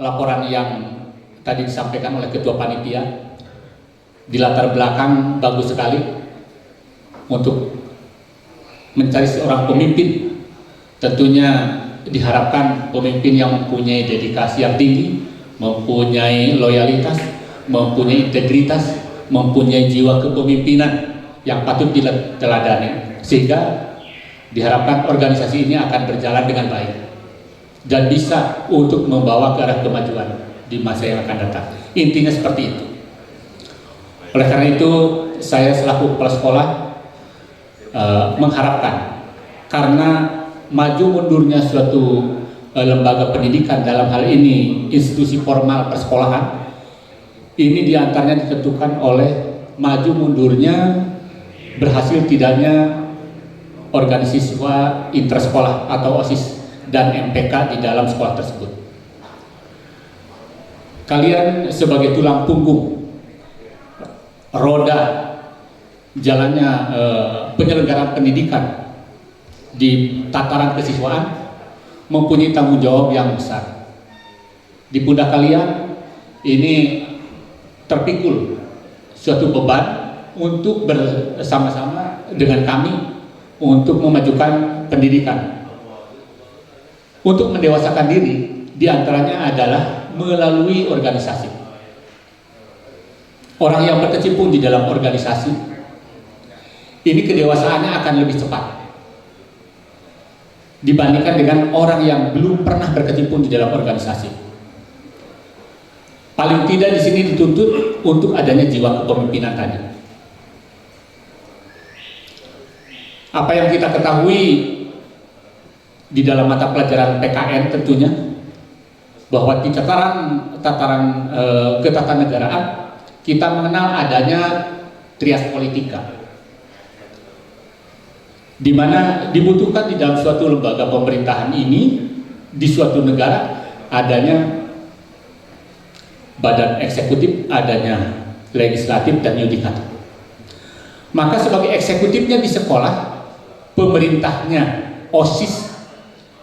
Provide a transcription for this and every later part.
laporan yang tadi disampaikan oleh Ketua Panitia. Di latar belakang bagus sekali untuk mencari seorang pemimpin. Tentunya diharapkan pemimpin yang mempunyai dedikasi yang tinggi, mempunyai loyalitas, mempunyai integritas, mempunyai jiwa kepemimpinan yang patut diteladani, sehingga diharapkan organisasi ini akan berjalan dengan baik dan bisa untuk membawa ke arah kemajuan di masa yang akan datang. Intinya seperti itu. Oleh karena itu, saya selaku kepala sekolah mengharapkan, karena maju mundurnya suatu lembaga pendidikan, dalam hal ini institusi formal persekolahan, ini diantaranya ditentukan oleh maju mundurnya, berhasil tidaknya organisasi siswa intersekolah atau OSIS dan MPK di dalam sekolah tersebut. Kalian sebagai tulang punggung roda jalannya penyelenggaraan pendidikan di tataran kesiswaan mempunyai tanggung jawab yang besar. Di pundak kalian ini terpikul suatu beban untuk bersama-sama dengan kami untuk memajukan pendidikan, untuk mendewasakan diri. Diantaranya adalah melalui organisasi. Orang yang berkecimpung di dalam organisasi ini kedewasaannya akan lebih cepat dibandingkan dengan orang yang belum pernah berkecimpung di dalam organisasi. Paling tidak di sini dituntut untuk adanya jiwa kepemimpinan tadi. Apa yang kita ketahui di dalam mata pelajaran PKN tentunya, bahwa di tataran ketatanegaraan kita mengenal adanya trias politika, di mana dibutuhkan di dalam suatu lembaga pemerintahan ini, di suatu negara adanya badan eksekutif, adanya legislatif dan yudikatif. Maka sebagai eksekutifnya di sekolah, pemerintahnya OSIS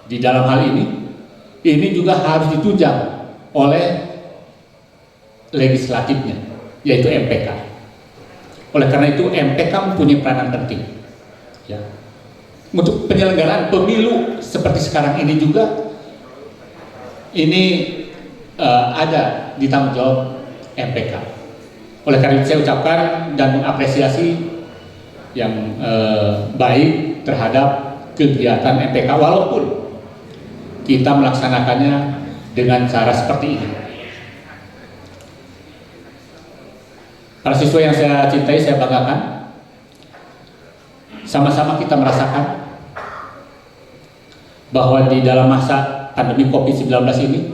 di dalam hal ini juga harus ditunjang oleh legislatifnya, yaitu MPK. Oleh karena itu MPK mempunyai peranan penting. Ya. Untuk penyelenggaraan pemilu seperti sekarang ini juga, ini ada di tanggung jawab MPK. Oleh karena itu saya ucapkan dan mengapresiasi yang baik terhadap kegiatan MPK, walaupun kita melaksanakannya dengan cara seperti ini. Para siswa yang saya cintai, saya banggakan, sama-sama kita merasakan bahwa di dalam masa pandemi COVID-19 ini,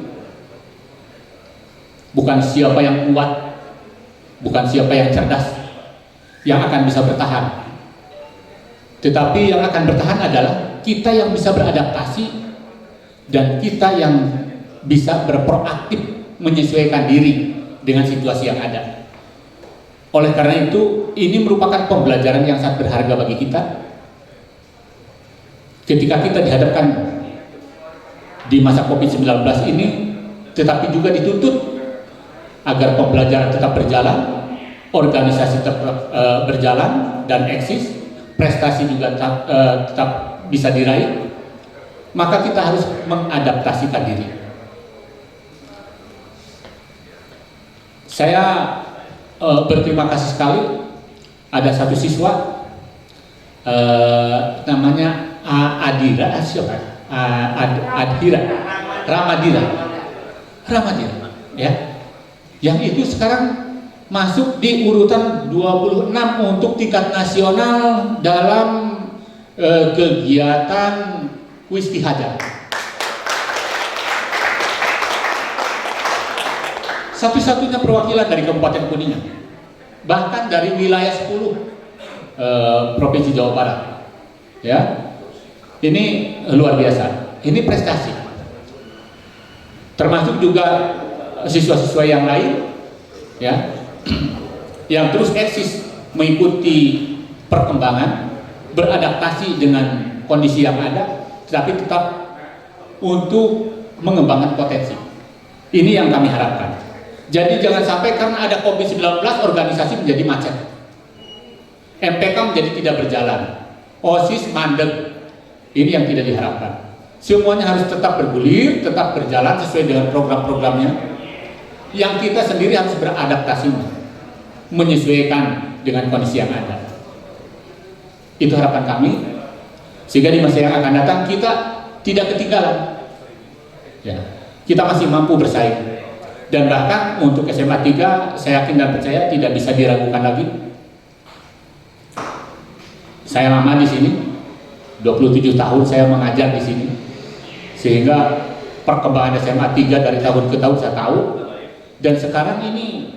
bukan siapa yang kuat, bukan siapa yang cerdas yang akan bisa bertahan, tetapi yang akan bertahan adalah kita yang bisa beradaptasi dan kita yang bisa berproaktif menyesuaikan diri dengan situasi yang ada. Oleh karena itu, ini merupakan pembelajaran yang sangat berharga bagi kita ketika kita dihadapkan di masa COVID-19 ini, tetapi juga dituntut agar pembelajaran tetap berjalan, organisasi tetap berjalan dan eksis, prestasi juga tetap bisa diraih. Maka kita harus mengadaptasikan diri. Saya berterima kasih sekali, ada satu siswa namanya Adira, siapa? Adira, Ramadira, ya, yang itu sekarang masuk di urutan 26 untuk tingkat nasional dalam kegiatan kuis Pihaja. Satu-satunya perwakilan dari Kabupaten Kuningan, bahkan dari wilayah 10 Provinsi Jawa Barat. Ya, ini luar biasa. Ini prestasi. Termasuk juga siswa-siswa yang lain, ya, yang terus eksis mengikuti perkembangan, beradaptasi dengan kondisi yang ada, tetapi tetap untuk mengembangkan potensi. Ini yang kami harapkan. Jadi jangan sampai karena ada COVID-19 organisasi menjadi macet, MPK menjadi tidak berjalan, OSIS mandek. Ini yang tidak diharapkan. Semuanya harus tetap bergulir, tetap berjalan sesuai dengan program-programnya. Yang kita sendiri harus beradaptasi, menyesuaikan dengan kondisi yang ada. Itu harapan kami, sehingga di masa yang akan datang kita tidak ketinggalan. Ya, kita masih mampu bersaing. Dan bahkan untuk SMA 3, saya yakin dan percaya tidak bisa diragukan lagi. Saya lama di sini, 27 tahun saya mengajar di sini, sehingga perkembangan SMA 3 dari tahun ke tahun saya tahu. Dan sekarang ini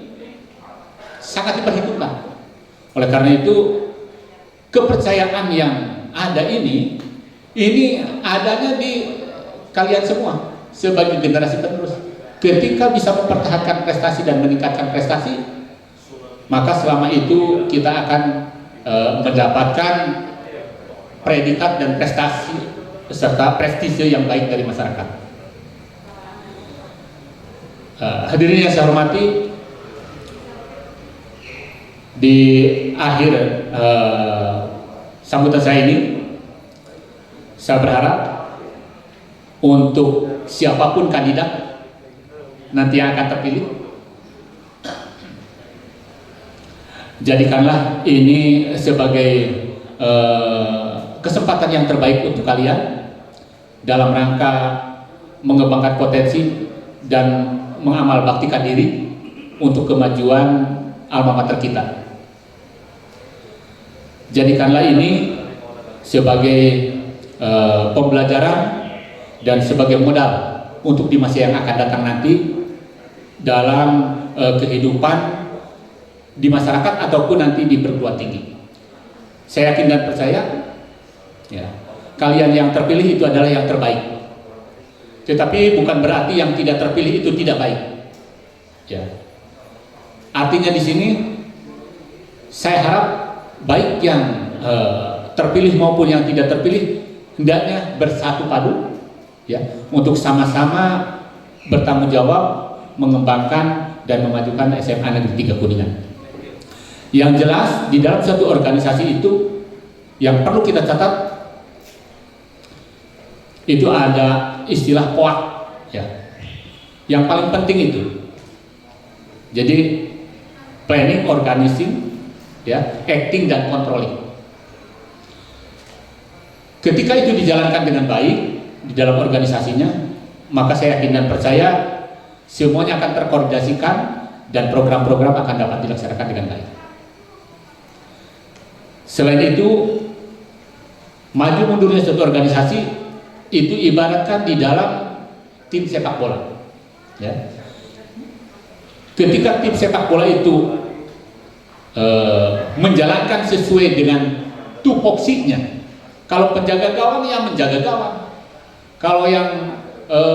sangat diperhitungkan. Oleh karena itu, kepercayaan yang ada ini adanya di kalian semua sebagai generasi penerus. Ketika bisa mempertahankan prestasi dan meningkatkan prestasi, maka selama itu kita akan mendapatkan predikat dan prestasi serta prestise yang baik dari masyarakat. Hadirin yang saya hormati, di akhir sambutan saya ini, saya berharap untuk siapapun kandidat nanti yang akan terpilih, jadikanlah ini sebagai kesempatan yang terbaik untuk kalian dalam rangka mengembangkan potensi dan mengamal baktikan diri untuk kemajuan alma mater kita. Jadikanlah ini sebagai pembelajaran dan sebagai modal untuk di masa yang akan datang nanti dalam kehidupan di masyarakat ataupun nanti di perguruan tinggi. Saya yakin dan percaya, ya, kalian yang terpilih itu adalah yang terbaik. Tetapi bukan berarti yang tidak terpilih itu tidak baik. Ya. Artinya di sini saya harap baik yang terpilih maupun yang tidak terpilih hendaknya bersatu padu, ya, untuk sama-sama bertanggung jawab mengembangkan dan memajukan SMA Negeri 3 Kuningan. Yang jelas di dalam satu organisasi itu yang perlu kita catat itu ada istilah POAK, ya. Yang paling penting itu. Jadi planning, organizing, ya, acting dan controlling. Ketika itu dijalankan dengan baik di dalam organisasinya, maka saya yakin dan percaya semuanya akan terkoordinasikan dan program-program akan dapat dilaksanakan dengan baik. Selain itu, maju mundurnya suatu organisasi itu ibaratkan di dalam tim sepak bola, ya. Ketika tim sepak bola itu menjalankan sesuai dengan tupoksinya, kalau penjaga gawang ya menjaga gawang, kalau yang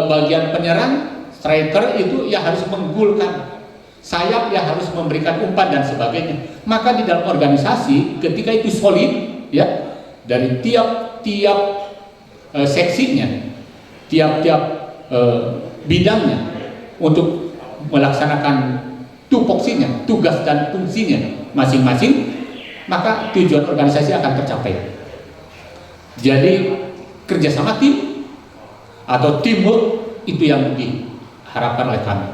bagian penyerang striker itu ya harus menggulkan, sayap ya harus memberikan umpan dan sebagainya. Maka di dalam organisasi ketika itu solid, ya, dari tiap-tiap seksinya, tiap-tiap bidangnya untuk melaksanakan tupoksinya, tugas dan fungsinya masing-masing, maka tujuan organisasi akan tercapai. Jadi kerjasama tim atau teamwork itu yang diharapkan oleh kami.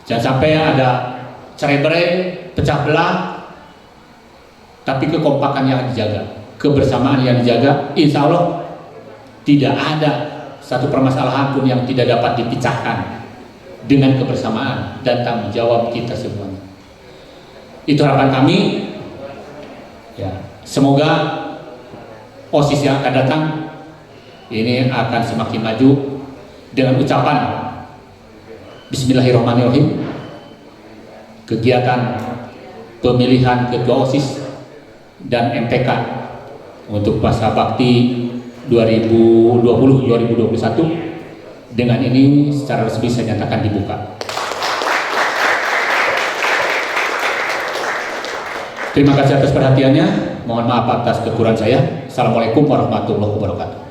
Jangan sampai ada cerai-berai, pecah belah, tapi kekompakan yang dijaga, kebersamaan yang dijaga. Insya Allah tidak ada satu permasalahan pun yang tidak dapat dipecahkan dengan kebersamaan dan tanggung jawab kita semuanya. Itu harapan kami, ya. Semoga OSIS yang akan datang ini akan semakin maju dengan ucapan Bismillahirrahmanirrahim. Kegiatan pemilihan ketua OSIS dan MPK untuk masa bakti 2020-2021 dengan ini secara resmi saya nyatakan dibuka. Terima kasih atas perhatiannya. Mohon maaf atas kekurangan saya. Assalamualaikum warahmatullahi wabarakatuh.